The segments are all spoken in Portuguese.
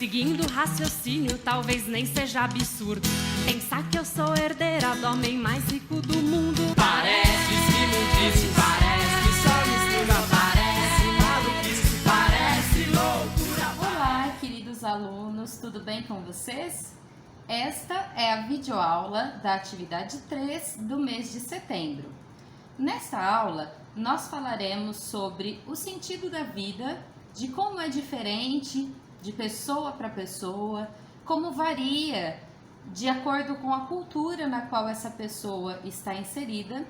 Seguindo o raciocínio, talvez nem seja absurdo pensar que eu sou herdeira do homem mais rico do mundo. Parece esquimudice, parece só mistura, parece maluquice, parece loucura. Olá, queridos alunos, tudo bem com vocês? Esta é a videoaula da atividade 3 do mês de setembro. Nesta aula, nós falaremos sobre o sentido da vida, de como é diferente de pessoa para pessoa, como varia de acordo com a cultura na qual essa pessoa está inserida,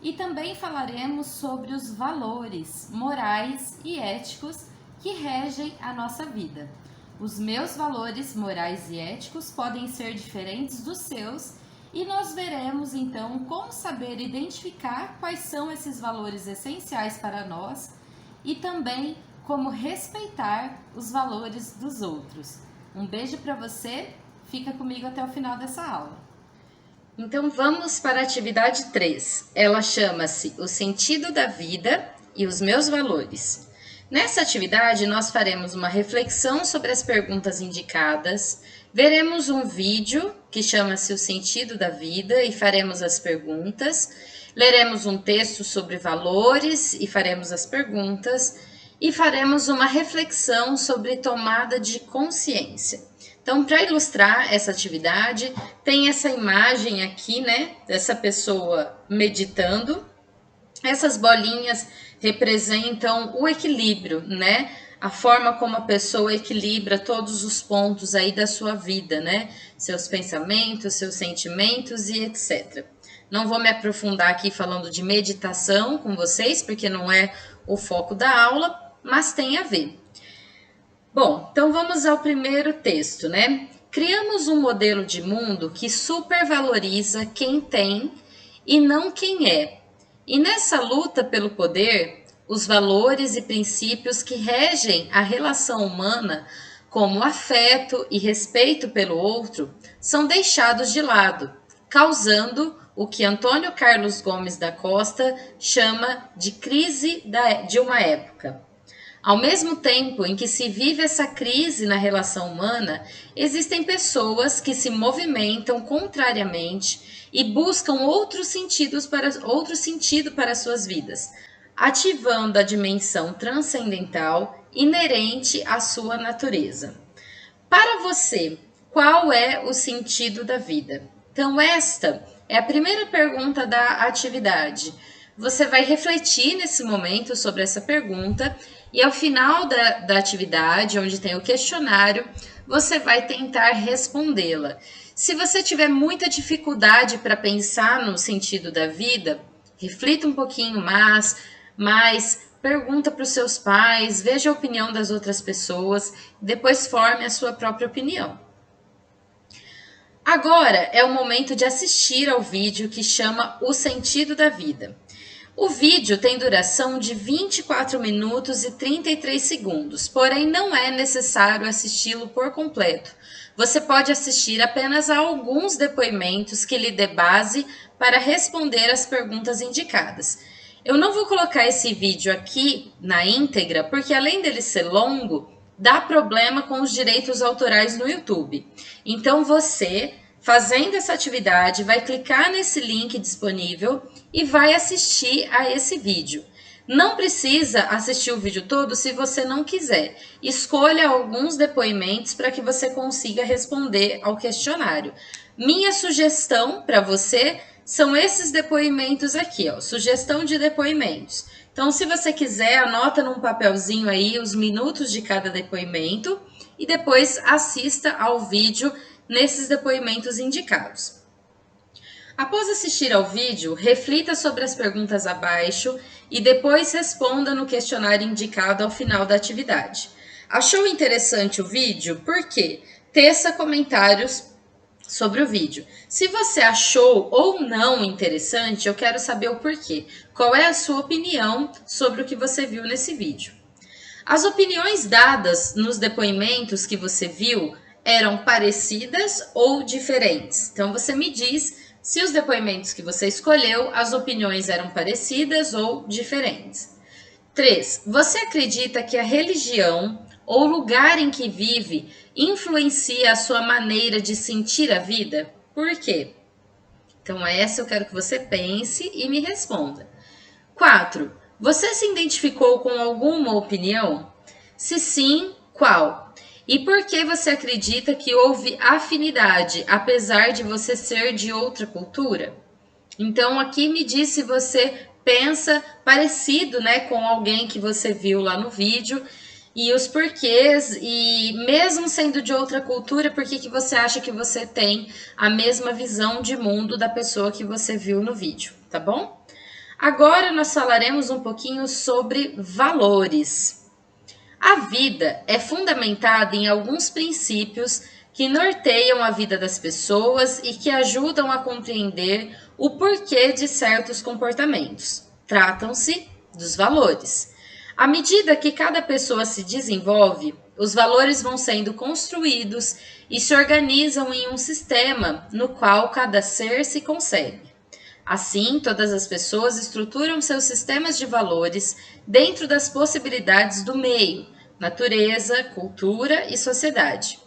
e também falaremos sobre os valores morais e éticos que regem a nossa vida. Os meus valores morais e éticos podem ser diferentes dos seus, e nós veremos então como saber identificar quais são esses valores essenciais para nós e também como respeitar os valores dos outros. Um beijo para você, fica comigo até o final dessa aula. Então vamos para a atividade 3. Ela chama-se O Sentido da Vida e os Meus Valores. Nessa atividade nós faremos uma reflexão sobre as perguntas indicadas, veremos um vídeo que chama-se O Sentido da Vida e faremos as perguntas, leremos um texto sobre valores e faremos as perguntas, e faremos uma reflexão sobre tomada de consciência. Então, para ilustrar essa atividade, tem essa imagem aqui, né, dessa pessoa meditando. Essas bolinhas representam o equilíbrio, né? A forma como a pessoa equilibra todos os pontos aí da sua vida, né? Seus pensamentos, seus sentimentos e etc. Não vou me aprofundar aqui falando de meditação com vocês, porque não é o foco da aula, mas tem a ver. Bom, então vamos ao primeiro texto, né? Criamos um modelo de mundo que supervaloriza quem tem e não quem é. E nessa luta pelo poder, os valores e princípios que regem a relação humana, como afeto e respeito pelo outro, são deixados de lado, causando o que Antônio Carlos Gomes da Costa chama de crise de uma época. Ao mesmo tempo em que se vive essa crise na relação humana, existem pessoas que se movimentam contrariamente e buscam outro sentido para suas vidas, ativando a dimensão transcendental inerente à sua natureza. Para você, qual é o sentido da vida? Então, esta é a primeira pergunta da atividade. Você vai refletir nesse momento sobre essa pergunta e ao final da atividade, onde tem o questionário, você vai tentar respondê-la. Se você tiver muita dificuldade para pensar no sentido da vida, reflita um pouquinho mais, pergunta para os seus pais, veja a opinião das outras pessoas, depois forme a sua própria opinião. Agora é o momento de assistir ao vídeo que chama O Sentido da Vida. O vídeo tem duração de 24 minutos e 33 segundos, porém não é necessário assisti-lo por completo. Você pode assistir apenas a alguns depoimentos que lhe dê base para responder as perguntas indicadas. Eu não vou colocar esse vídeo aqui na íntegra, porque além dele ser longo, dá problema com os direitos autorais no YouTube. Então você, fazendo essa atividade, vai clicar nesse link disponível e vai assistir a esse vídeo. Não precisa assistir o vídeo todo se você não quiser. Escolha alguns depoimentos para que você consiga responder ao questionário. Minha sugestão para você são esses depoimentos aqui, ó, sugestão de depoimentos. Então, se você quiser, anota num papelzinho aí os minutos de cada depoimento e depois assista ao vídeo nesses depoimentos indicados. Após assistir ao vídeo, reflita sobre as perguntas abaixo e depois responda no questionário indicado ao final da atividade. Achou interessante o vídeo? Por quê? Teça comentários sobre o vídeo. Se você achou ou não interessante, eu quero saber o porquê. Qual é a sua opinião sobre o que você viu nesse vídeo? As opiniões dadas nos depoimentos que você viu eram parecidas ou diferentes? Então você me diz se os depoimentos que você escolheu, as opiniões eram parecidas ou diferentes. 3. Você acredita que a religião ou lugar em que vive influencia a sua maneira de sentir a vida? Por quê? Então, essa eu quero que você pense e me responda. 4. Você se identificou com alguma opinião? Se sim, qual? E por que você acredita que houve afinidade, apesar de você ser de outra cultura? Então, aqui me diz se você pensa parecido, né, com alguém que você viu lá no vídeo e os porquês, e mesmo sendo de outra cultura, por que você acha que você tem a mesma visão de mundo da pessoa que você viu no vídeo, tá bom? Agora nós falaremos um pouquinho sobre valores. A vida é fundamentada em alguns princípios que norteiam a vida das pessoas e que ajudam a compreender o porquê de certos comportamentos. Tratam-se dos valores. À medida que cada pessoa se desenvolve, os valores vão sendo construídos e se organizam em um sistema no qual cada ser se concebe. Assim, todas as pessoas estruturam seus sistemas de valores dentro das possibilidades do meio, natureza, cultura e sociedade.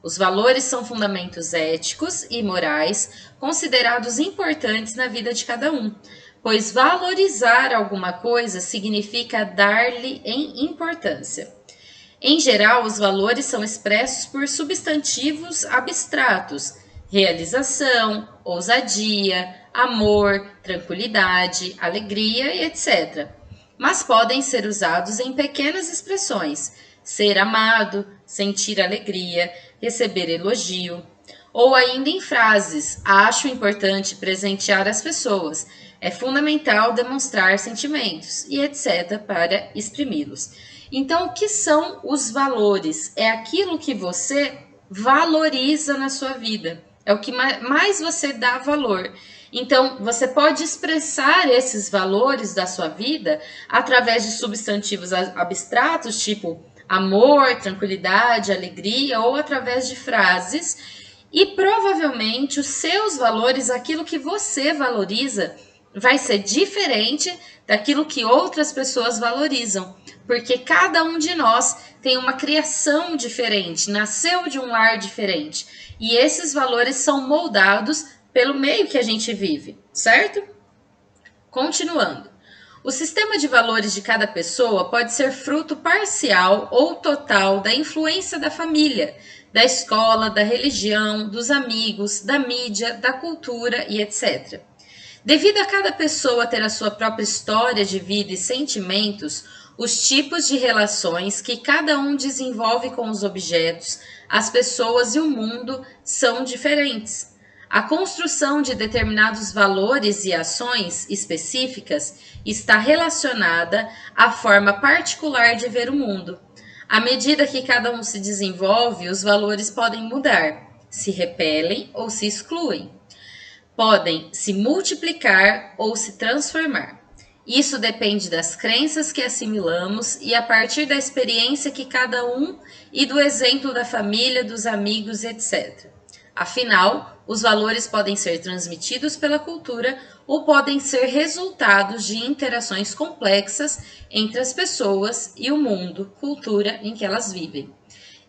Os valores são fundamentos éticos e morais considerados importantes na vida de cada um, pois valorizar alguma coisa significa dar-lhe importância. Em geral, os valores são expressos por substantivos abstratos: realização, ousadia, amor, tranquilidade, alegria e etc. Mas podem ser usados em pequenas expressões: ser amado, sentir alegria, receber elogio, ou ainda em frases: acho importante presentear as pessoas, é fundamental demonstrar sentimentos e etc. para exprimi-los. Então, o que são os valores? É aquilo que você valoriza na sua vida, é o que mais você dá valor. Então, você pode expressar esses valores da sua vida através de substantivos abstratos, tipo amor, tranquilidade, alegria, ou através de frases. E provavelmente os seus valores, aquilo que você valoriza, vai ser diferente daquilo que outras pessoas valorizam, porque cada um de nós tem uma criação diferente, nasceu de um lar diferente, e esses valores são moldados pelo meio que a gente vive, certo? Continuando. O sistema de valores de cada pessoa pode ser fruto parcial ou total da influência da família, da escola, da religião, dos amigos, da mídia, da cultura e etc. Devido a cada pessoa ter a sua própria história de vida e sentimentos, os tipos de relações que cada um desenvolve com os objetos, as pessoas e o mundo são diferentes. A construção de determinados valores e ações específicas está relacionada à forma particular de ver o mundo. À medida que cada um se desenvolve, os valores podem mudar, se repelem ou se excluem. Podem se multiplicar ou se transformar. Isso depende das crenças que assimilamos e a partir da experiência que cada um e do exemplo da família, dos amigos, etc. Afinal, os valores podem ser transmitidos pela cultura ou podem ser resultados de interações complexas entre as pessoas e o mundo, cultura em que elas vivem.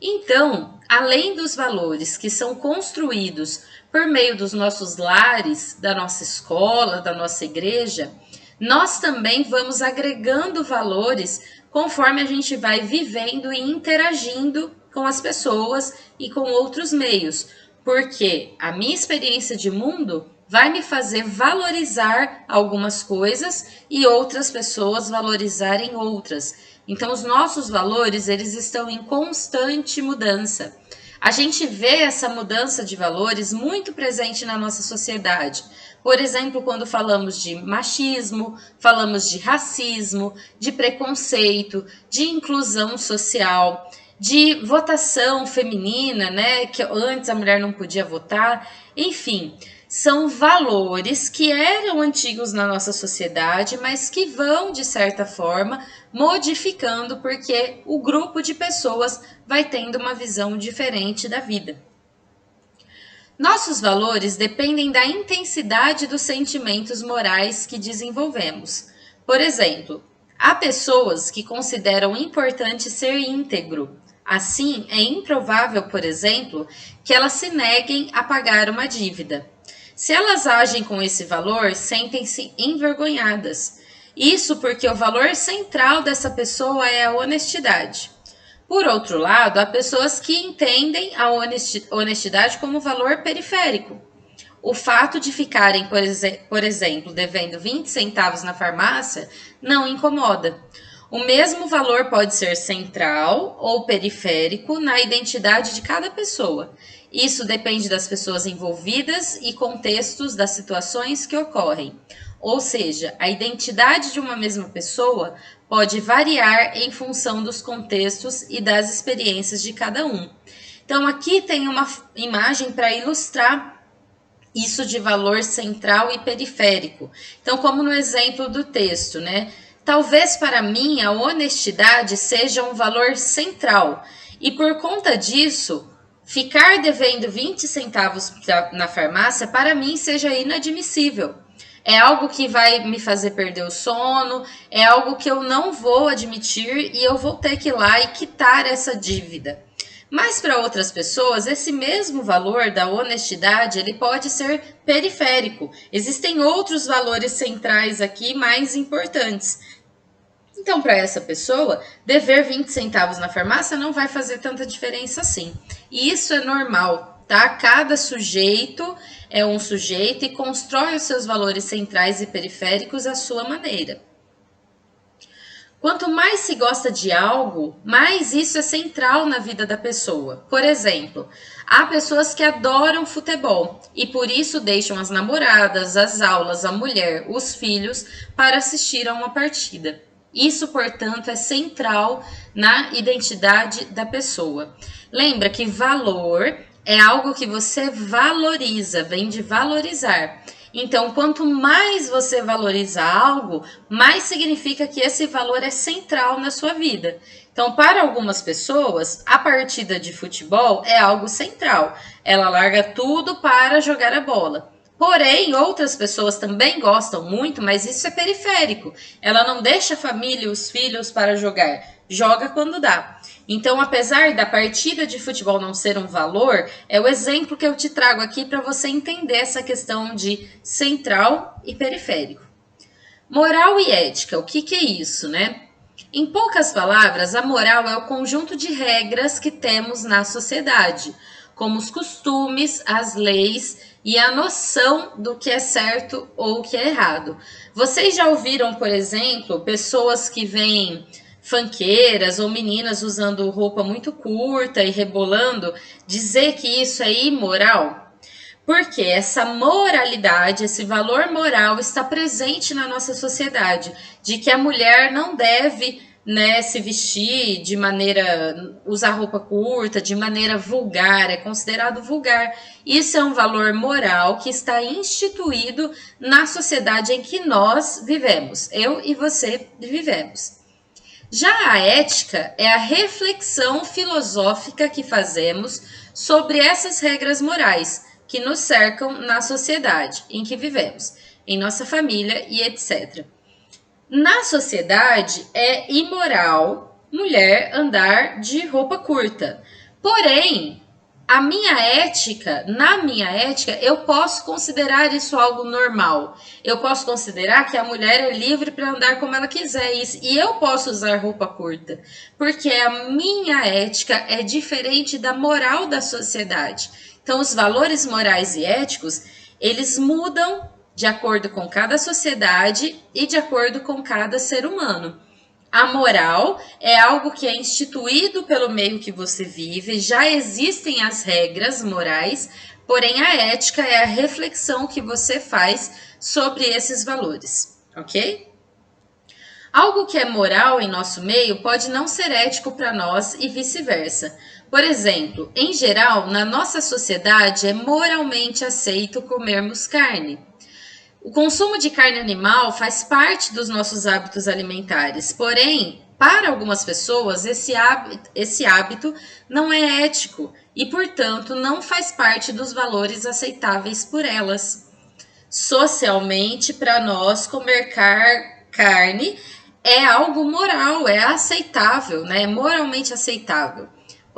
Então, além dos valores que são construídos por meio dos nossos lares, da nossa escola, da nossa igreja, nós também vamos agregando valores conforme a gente vai vivendo e interagindo com as pessoas e com outros meios, porque a minha experiência de mundo vai me fazer valorizar algumas coisas e outras pessoas valorizarem outras. Então, os nossos valores, eles estão em constante mudança. A gente vê essa mudança de valores muito presente na nossa sociedade. Por exemplo, quando falamos de machismo, falamos de racismo, de preconceito, de inclusão social, de votação feminina, né, que antes a mulher não podia votar, enfim, são valores que eram antigos na nossa sociedade, mas que vão, de certa forma, modificando porque o grupo de pessoas vai tendo uma visão diferente da vida. Nossos valores dependem da intensidade dos sentimentos morais que desenvolvemos. Por exemplo, há pessoas que consideram importante ser íntegro, Assim, é improvável, por exemplo, que elas se neguem a pagar uma dívida. Se elas agem com esse valor, sentem-se envergonhadas. Isso porque o valor central dessa pessoa é a honestidade. Por outro lado, há pessoas que entendem a honestidade como valor periférico. O fato de ficarem, por exemplo, devendo 20 centavos na farmácia não incomoda. O mesmo valor pode ser central ou periférico na identidade de cada pessoa. Isso depende das pessoas envolvidas e contextos das situações que ocorrem. Ou seja, a identidade de uma mesma pessoa pode variar em função dos contextos e das experiências de cada um. Então, aqui tem uma imagem para ilustrar isso de valor central e periférico. Então, como no exemplo do texto, né? Talvez para mim a honestidade seja um valor central e por conta disso, ficar devendo 20 centavos na farmácia para mim seja inadmissível. É algo que vai me fazer perder o sono, é algo que eu não vou admitir e eu vou ter que ir lá e quitar essa dívida. Mas para outras pessoas, esse mesmo valor da honestidade, ele pode ser periférico. Existem outros valores centrais aqui mais importantes. Então, para essa pessoa, dever 20 centavos na farmácia não vai fazer tanta diferença assim. E isso é normal, tá? Cada sujeito é um sujeito e constrói os seus valores centrais e periféricos à sua maneira. Quanto mais se gosta de algo, mais isso é central na vida da pessoa. Por exemplo, há pessoas que adoram futebol e por isso deixam as namoradas, as aulas, a mulher, os filhos para assistir a uma partida. Isso, portanto, é central na identidade da pessoa. Lembra que valor é algo que você valoriza, vem de valorizar. Então, quanto mais você valoriza algo, mais significa que esse valor é central na sua vida. Então, para algumas pessoas, a partida de futebol é algo central. Ela larga tudo para jogar a bola. Porém, outras pessoas também gostam muito, mas isso é periférico. Ela não deixa a família e os filhos para jogar. Joga quando dá. Então, apesar da partida de futebol não ser um valor, é o exemplo que eu te trago aqui para você entender essa questão de central e periférico. Moral e ética, o que é isso, né? Em poucas palavras, a moral é o conjunto de regras que temos na sociedade, como os costumes, as leis e a noção do que é certo ou o que é errado. Vocês já ouviram, por exemplo, pessoas que veem funkeiras ou meninas usando roupa muito curta e rebolando, dizer que isso é imoral? Porque essa moralidade, esse valor moral está presente na nossa sociedade, de que a mulher não deve, né, se vestir de maneira, usar roupa curta, de maneira vulgar, é considerado vulgar. Isso é um valor moral que está instituído na sociedade em que nós vivemos, eu e você vivemos. Já a ética é a reflexão filosófica que fazemos sobre essas regras morais que nos cercam na sociedade em que vivemos, em nossa família e etc. Na sociedade é imoral mulher andar de roupa curta. Porém, na minha ética, eu posso considerar isso algo normal. Eu posso considerar que a mulher é livre para andar como ela quiser e eu posso usar roupa curta, porque a minha ética é diferente da moral da sociedade. Então, os valores morais e éticos, eles mudam de acordo com cada sociedade e de acordo com cada ser humano. A moral é algo que é instituído pelo meio que você vive, já existem as regras morais, porém a ética é a reflexão que você faz sobre esses valores, ok? Algo que é moral em nosso meio pode não ser ético para nós e vice-versa. Por exemplo, em geral, na nossa sociedade é moralmente aceito comermos carne. O consumo de carne animal faz parte dos nossos hábitos alimentares, porém, para algumas pessoas, esse hábito não é ético e, portanto, não faz parte dos valores aceitáveis por elas. Socialmente, para nós, comer carne é algo moral, é aceitável, né? É moralmente aceitável.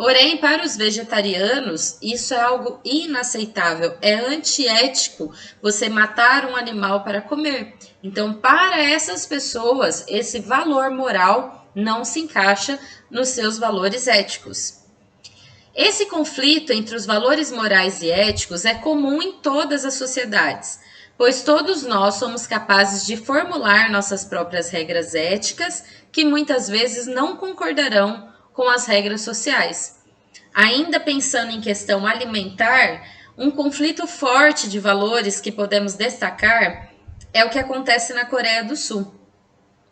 Porém, para os vegetarianos, isso é algo inaceitável, é antiético você matar um animal para comer. Então, para essas pessoas, esse valor moral não se encaixa nos seus valores éticos. Esse conflito entre os valores morais e éticos é comum em todas as sociedades, pois todos nós somos capazes de formular nossas próprias regras éticas, que muitas vezes não concordarão com as regras sociais. Ainda pensando em questão alimentar, um conflito forte de valores que podemos destacar é o que acontece na Coreia do Sul.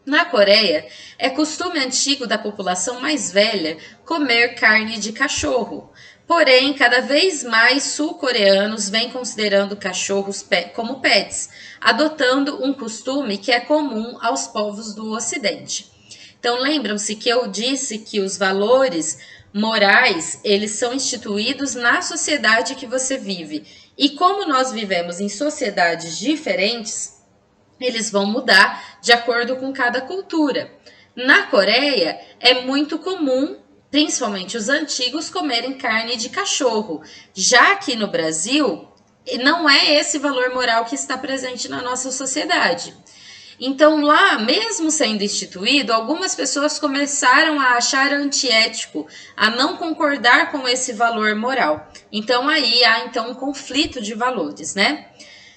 Na Coreia, é costume antigo da população mais velha comer carne de cachorro. Porém, cada vez mais sul-coreanos vêm considerando cachorros como pets, adotando um costume que é comum aos povos do Ocidente. Então, lembram-se que eu disse que os valores morais, eles são instituídos na sociedade que você vive. E como nós vivemos em sociedades diferentes, eles vão mudar de acordo com cada cultura. Na Coreia, é muito comum, principalmente os antigos, comerem carne de cachorro. Já aqui no Brasil, não é esse valor moral que está presente na nossa sociedade. Então, lá, mesmo sendo instituído, algumas pessoas começaram a achar antiético, a não concordar com esse valor moral. Então, aí há um conflito de valores, né?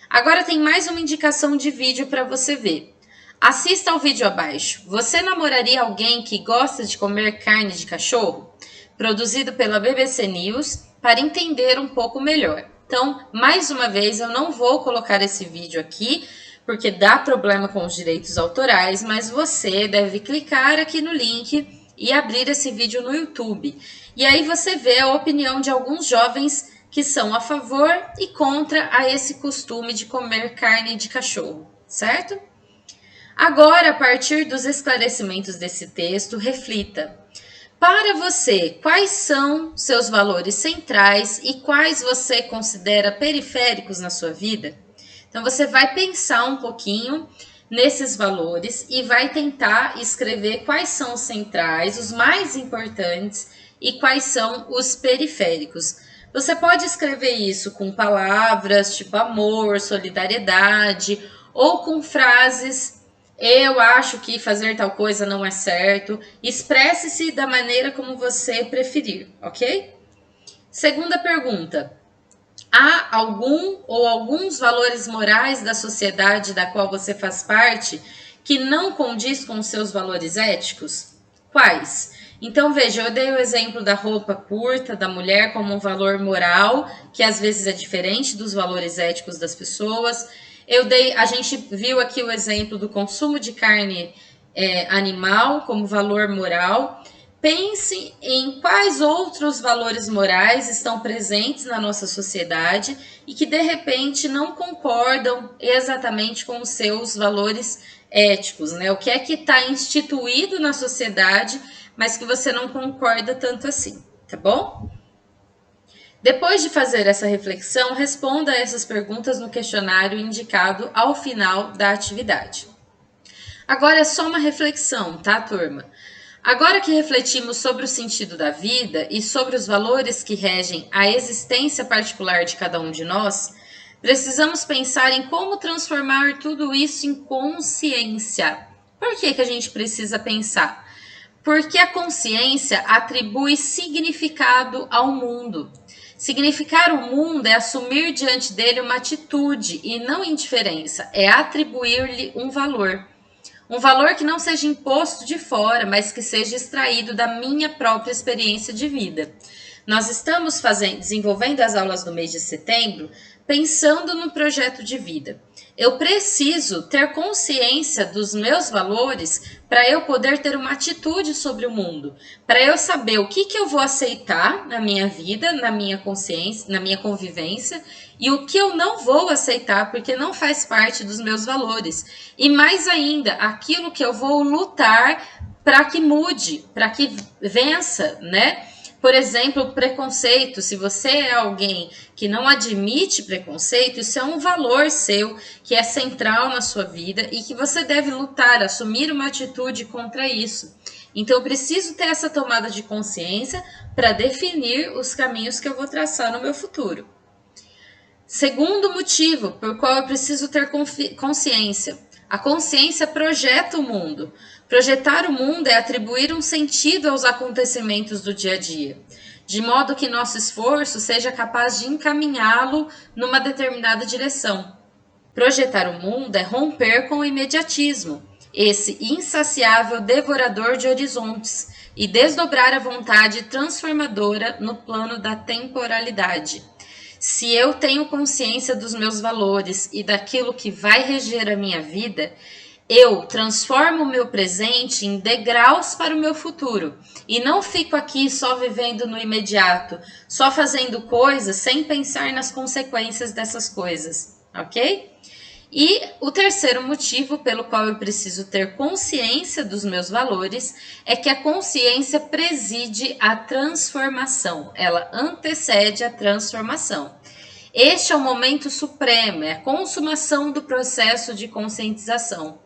Agora tem mais uma indicação de vídeo para você ver. Assista ao vídeo abaixo. Você namoraria alguém que gosta de comer carne de cachorro? Produzido pela BBC News, para entender um pouco melhor. Então, mais uma vez, eu não vou colocar esse vídeo aqui, porque dá problema com os direitos autorais, mas você deve clicar aqui no link e abrir esse vídeo no YouTube. E aí você vê a opinião de alguns jovens que são a favor e contra a esse costume de comer carne de cachorro, certo? Agora, a partir dos esclarecimentos desse texto, reflita. Para você, quais são seus valores centrais e quais você considera periféricos na sua vida? Então, você vai pensar um pouquinho nesses valores e vai tentar escrever quais são os centrais, os mais importantes e quais são os periféricos. Você pode escrever isso com palavras tipo amor, solidariedade ou com frases eu acho que fazer tal coisa não é certo. Expresse-se da maneira como você preferir, ok? Segunda pergunta. Há algum ou alguns valores morais da sociedade da qual você faz parte que não condiz com os seus valores éticos? Quais? Então, veja, eu dei o exemplo da roupa curta da mulher como um valor moral, que às vezes é diferente dos valores éticos das pessoas. A gente viu aqui o exemplo do consumo de carne animal como valor moral. Pense em quais outros valores morais estão presentes na nossa sociedade e que, de repente, não concordam exatamente com os seus valores éticos, né? O que é que está instituído na sociedade, mas que você não concorda tanto assim, tá bom? Depois de fazer essa reflexão, responda a essas perguntas no questionário indicado ao final da atividade. Agora é só uma reflexão, tá, turma? Agora que refletimos sobre o sentido da vida e sobre os valores que regem a existência particular de cada um de nós, precisamos pensar em como transformar tudo isso em consciência. Por que a gente precisa pensar? Porque a consciência atribui significado ao mundo. Significar o mundo é assumir diante dele uma atitude e não indiferença, é atribuir-lhe um valor. Um valor que não seja imposto de fora, mas que seja extraído da minha própria experiência de vida. Nós estamos desenvolvendo as aulas do mês de setembro pensando no projeto de vida. Eu preciso ter consciência dos meus valores para eu poder ter uma atitude sobre o mundo, para eu saber o que eu vou aceitar na minha vida, na minha consciência, na minha convivência, e o que eu não vou aceitar porque não faz parte dos meus valores. E mais ainda, aquilo que eu vou lutar para que mude, para que vença, né? Por exemplo, o preconceito. Se você é alguém que não admite preconceito, isso é um valor seu, que é central na sua vida e que você deve lutar, assumir uma atitude contra isso. Então, eu preciso ter essa tomada de consciência para definir os caminhos que eu vou traçar no meu futuro. Segundo motivo por qual eu preciso ter consciência. A consciência projeta o mundo. Projetar o mundo é atribuir um sentido aos acontecimentos do dia a dia, de modo que nosso esforço seja capaz de encaminhá-lo numa determinada direção. Projetar o mundo é romper com o imediatismo, esse insaciável devorador de horizontes, e desdobrar a vontade transformadora no plano da temporalidade. Se eu tenho consciência dos meus valores e daquilo que vai reger a minha vida, eu transformo o meu presente em degraus para o meu futuro e não fico aqui só vivendo no imediato, só fazendo coisas sem pensar nas consequências dessas coisas, ok? E o terceiro motivo pelo qual eu preciso ter consciência dos meus valores é que a consciência preside a transformação, ela antecede a transformação. Este é o momento supremo, é a consumação do processo de conscientização.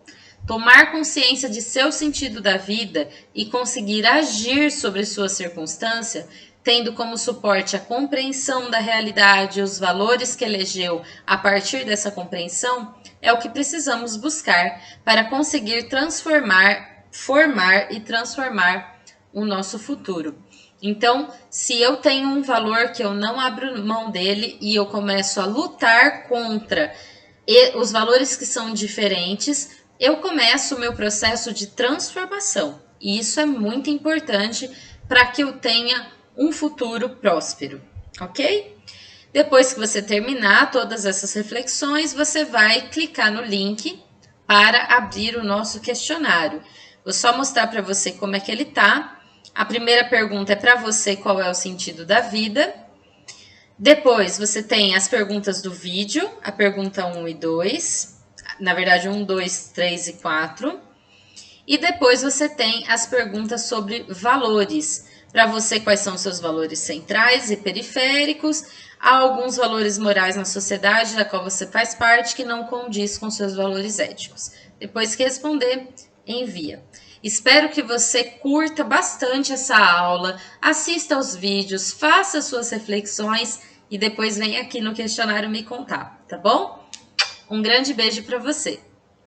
Tomar consciência de seu sentido da vida e conseguir agir sobre sua circunstância, tendo como suporte a compreensão da realidade e os valores que elegeu a partir dessa compreensão, é o que precisamos buscar para conseguir transformar, formar e transformar o nosso futuro. Então, se eu tenho um valor que eu não abro mão dele e eu começo a lutar contra os valores que são diferentes, eu começo o meu processo de transformação. E isso é muito importante para que eu tenha um futuro próspero, ok? Depois que você terminar todas essas reflexões, você vai clicar no link para abrir o nosso questionário. Vou só mostrar para você como é que ele tá. A primeira pergunta é para você: qual é o sentido da vida? Depois você tem as perguntas do vídeo, a pergunta 1 e 2, na verdade 1, 2, 3 e 4. E depois você tem as perguntas sobre valores. Para você, quais são os seus valores centrais e periféricos? Há alguns valores morais na sociedade da qual você faz parte que não condiz com seus valores éticos. Depois que responder, envia. Espero que você curta bastante essa aula, assista aos vídeos, faça suas reflexões e depois venha aqui no questionário me contar, tá bom? Um grande beijo para você!